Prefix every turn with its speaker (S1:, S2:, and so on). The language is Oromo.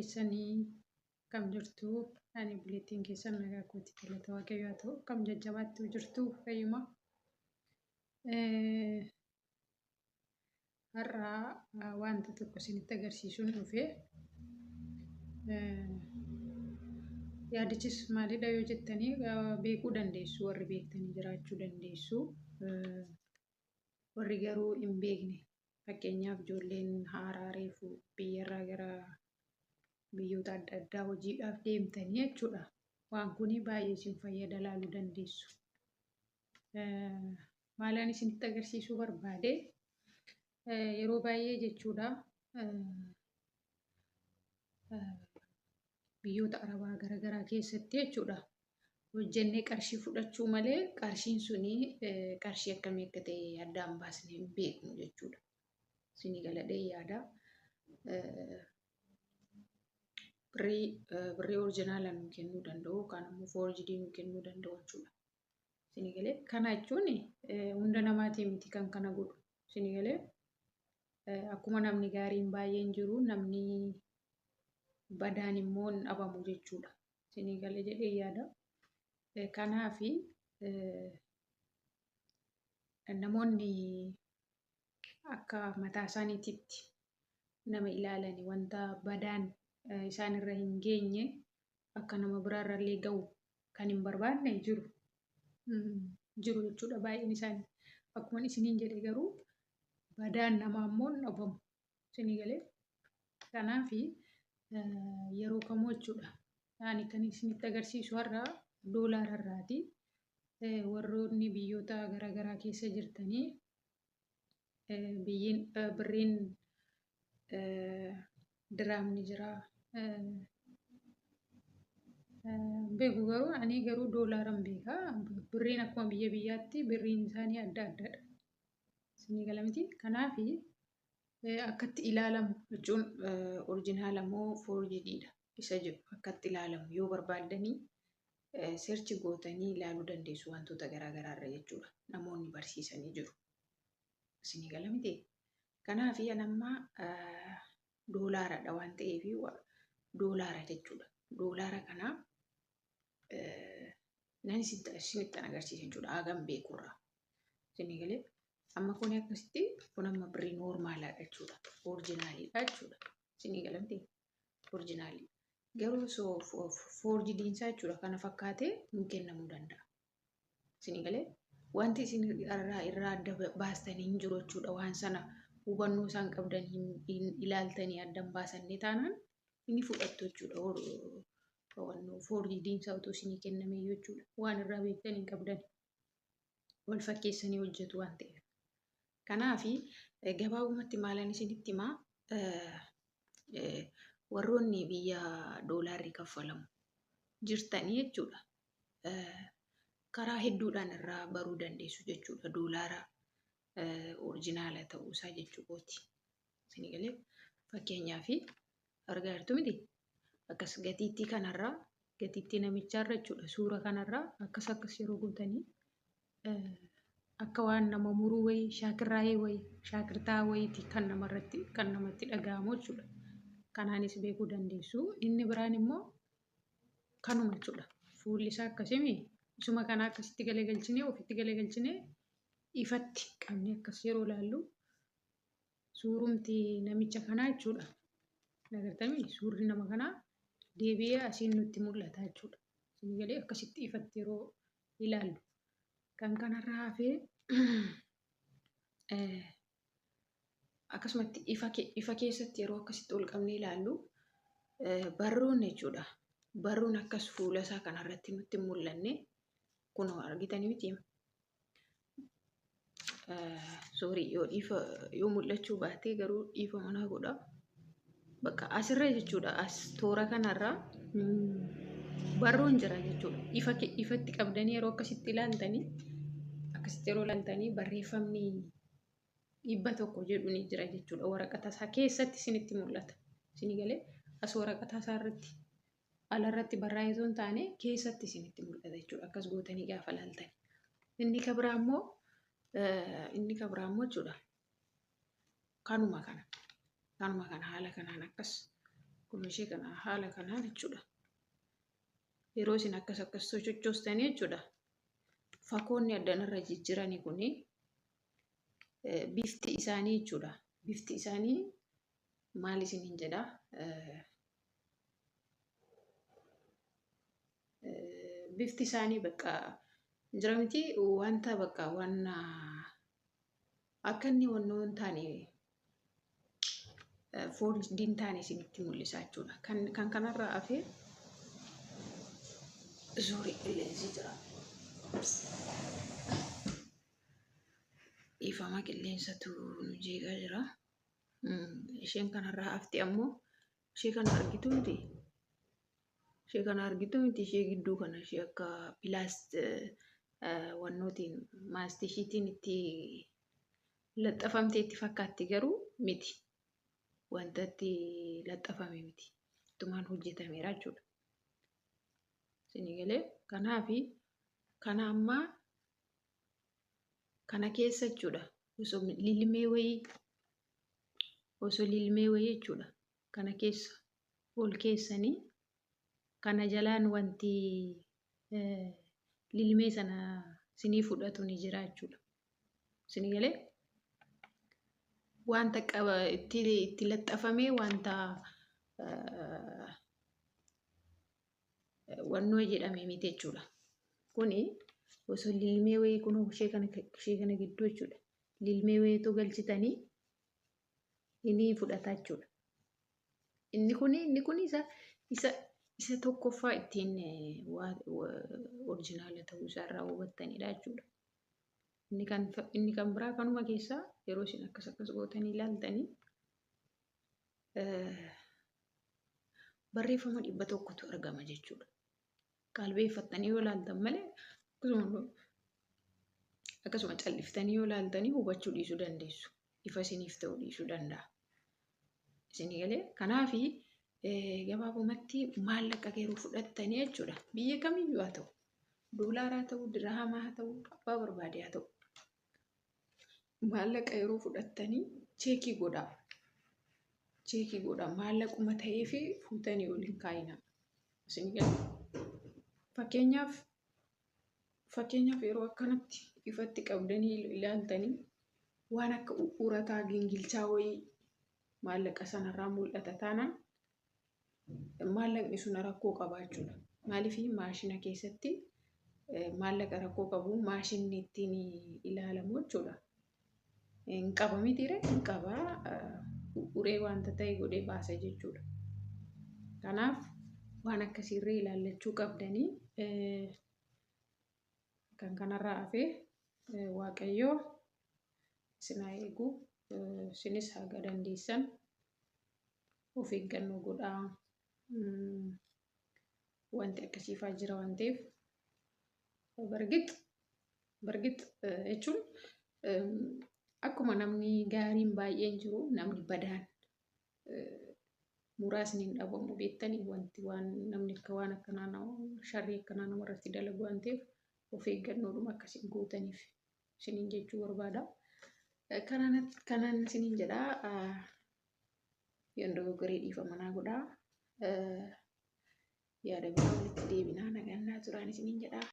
S1: keessanii kam jirtu ani buleettiin keessan nagaa kooti galata waaqayyoo haa ta'u kam jajjabaatti jirtu fayyuma har'a wanta tokko isinitti agarsiisuun dhufee yaadichis maalidha yoo jettanii beekuu dandeessu warri beektanii jiraachuu dandeessu warri garuu hin beekne fakkeenyaaf ijoolleen haaraa reefu biyyarraa gara biyyoota adda addaa hojiidhaaf deemtanii jechuudha. Waan kuni baay'ee isin fayyada laaluu dandeessu. Maalaan isinitti agarsiisuu barbaade yeroo baay'ee jechuudha biyyoota arabaa garaagaraa keessatti jechuudha hojjennee qarshii fudhachuu malee qarshiin suni qarshii akkamii akka ta'e addaan baasnee hin beeknu jechuudha. Isinii galadhee yaada. Birrii oriijinaalaa nu kennuu danda'u yookaan immoo foorjidii nu kennuu danda'u jechuudha. Isinii galee kana jechuun hunda namaatii miti kan kana godhu. Isinii galee akkuma namni gaariin baay'een jiru namni badaan immoo hin dhabamu jechuudha. Isinii galee jedhee yaada. Kanaafi namoonni akka mataa isaaniititti nama ilaalanii wanta badaan isaan irra hin geenye akka nama biraarra illee ga'u kan hin barbaanne jiru jechuudha baay'een isaanii. Akkuma isiniin jedhe garuu badaan namaa immoo hin dhabamu. Isinii galee kanaafi yeroo kamuu jechuudha. Ani kan isinitti agarsiisu har'a doolaara irraati. Warroonni biyyoota garaagaraa keessa jirtanii birriin diraamni jira. Beeku garuu ani garuu doolaaran beeka. Birriin akkuma biyyaatti birriin isaanii adda addadha. Isinii gala miti. Kanaafi akkatti ilaalamu jechuun oriijinaala moo foorjidiidha isa jedhu akkatti ilaalamu yoo barbaaddanii seerchi gootanii ilaaluu dandeessu wantoota garaagaraa irra jechuudha. Namoonni barsiisanii jiru. Isinii gala miti. Kanaafi anamma doolaaradha waan ta'eef doolaara jechuudha. Doolaara kana nan isinitti agarsiisa jechuudha hagam beekurraa. Isinii galee amma kun akkasitti kun amma birrii noormaalaadha jechuudha. Oriijinaaliidha jechuudha. Isinii gala miti. Oriijinaalii. Garuu foorjidiinsaa jechuudha kana fakkaatee nu kennamuu danda'a. Isinii galee wanti isin irraa adda baastanii hin jiru jechuudha. Waan sana hubannoo isaan qabdan hin ilaaltanii addan baasannee taanaan inni fudhattu jechuudha. Foorjidiinsaa otoo isinii kennamee jechuudha. Waan irraa beektan hin qabdan wal fakkeessanii hojjetu waan ta'eef. Kanaafi gabaabumatti maalaan isinitti himaa warroonni biyya doolaarri kaffalamu jirtanii jechuudha. Karaa hedduudhaan irraa baruu dandeessu jechuudha. Doolaara oriijinaala ta'uusaa jechuukooti. Isinii galee fakkeenyaaf argaa jirtu miti. Akkas gatiittii kanarraa gatiittii namicharra jechuudha. Suura kanarraa akkas yeroo gootanii akka waan nama muruu wayii shaakirraayee wayii shaakirtaa wayiiti kan namatti dhaga'amu jechuudha. Kanaanis beekuu dandeessu. Inni biraan immoo kanuma jechuudha. Fuulli isaa akkasimi isuma kana akkasitti galagalchinee ofitti galagalchinee ifatti qabnee akkas yeroo ilaallu suurumti namicha kanaa jechuudha. Agartanii suurri nama kanaa deebi'ee asiin nutti mul'ata jechuudha. Isinii galee akkasitti ifatti yeroo ilaallu kan kanarraa hafee akkasumatti ifa keessatti yeroo akkasitti ol qabnee ilaallu barruun jechuudha. Barruun akkas fuula isaa kanarratti nutti mul'anne kunoo argitanii miti. Yoo mul'achuu baatee garuu dhiifama naa godha. Bakka asirra jechuudha. As toora kanarraa barruun jira jechuudha. Ifatti qabdanii yeroo akkasitti yeroo ilaaltanii barreeffamni 100 jedhu ni jira jechuudha. Waraqata isaa keessatti isinitti mul'ata. Isinii galee as waraqata isaa irratti alarratti barraa'ee osoo hin taane keessatti isinitti mul'ata jechuudha. Akkas gootanii gaafa ilaaltani. Inni kan biraa immoo jechuudha. Kanuma kana haala kanaan akkas Kun ishee kana haala kanaan jechuudha. Yeroo isin akkas sochoostanii jechuudha. Fakoonni addanarra jijjiiranii kuni bifti isaanii jechuudha. Bifti isaanii maal isiniin jedhaa? Bifti isaanii bakka jira miti wanta bakka waan akka inni wannoon taane fooldiin taane isinitti mul'isa jechuudha. Kan kanarraa hafee suurri qilleensi jira. Ifama qilleensatu nu jeeqaa jira. Isheen kanarraa hafti ammoo ishee kana argitu miti. Ishee kana argitu miti ishee gidduu kana ishee akka wannootiin maastishiitiin itti laxxafamtee itti fakkaatti garuu miti. Wanta itti laxxafame miti. Tumaan hojjetameera jechuudha. Isinii galee kanaafi kana ammaa kana keessa jechuudha. Osoo lilmee wayii jechuudha. Kana keessa ol keessanii kana jalaan wanti lilmee sana sinii fudhatu ni jira jechuudha. Isinii galee wanta itti laxxafamee wanta wannoo jedhame miti jechuudha. Kuni osoo lilmee wayii kun ishee kana gidduu jechuudha. Lilmee wayiitu galchitanii inni fudhata jechuudha. Inni kun isa tokkoffaa ittiin orjinaala ta'uu isaarraa hubattanidha jechuudha. Inni kan biraa kanuma keessaa yeroo isin akkas gootanii ilaaltanii barreeffama 100tu argama jechuudha. Qalbeeffattanii yoo ilaaltan malee akkasuma calliftanii yoo ilaaltanii hubachuu dhiisuu dandeessu. Ifa isiniif ta'uu dhiisuu danda'a. Isinii galee kanaafi gabaabumatti maallaqa yeroo fudhattanii jechuudha. Biyya kamiyyuu haa ta'u, doolaaraa ta'u, diraamaa haa ta'u, abbaa barbaade haa ta'u. Maallaqa yeroo fudhattanii cheekii godhaa. Cheekii godhaa maallaquma ta'ee fi fuutanii waliin kaayina. Isinii galee fakkeenyaaf yeroo akkanatti ifatti qabdanii ilaaltanii waan akka urataa gingilchaa wayii maallaqa sanarraa mul'ata taanaan maallaqni sun rakkoo qabaachuudha. Maaliif maashina keessatti maallaqa rakkoo qabu maashinni ittiin ilaalamu jechuudha. Hin qaba mitiire hin qabaa uree wanta ta'e godhee baasa jechuudha. Kanaaf waan akkasiirree ilaallachuu qabdanii kan kanarraa hafee Waaqayyoo isin haa eegu. Isinis haga dandeessan of eeggannoo godhaa. Wanti akkasiifaa jira waan ta'eef bargit jechuun akkuma namni gaariin baay'een jiru namni badaan muraasni hin dhabamu beektanii wanti waan namni akka waan akkanaa sharrii akkanaa namarratti dalagu waan ta'eef of eeggannoodhuma akkasiin gootaniif isiniin jechuu barbaada. Kanan isiniin jedhaa yoon dogoggoree dhiifama naa godhaa. Yaada biraa walitti deebinaa nagannaa turaan isiniin jedhaa.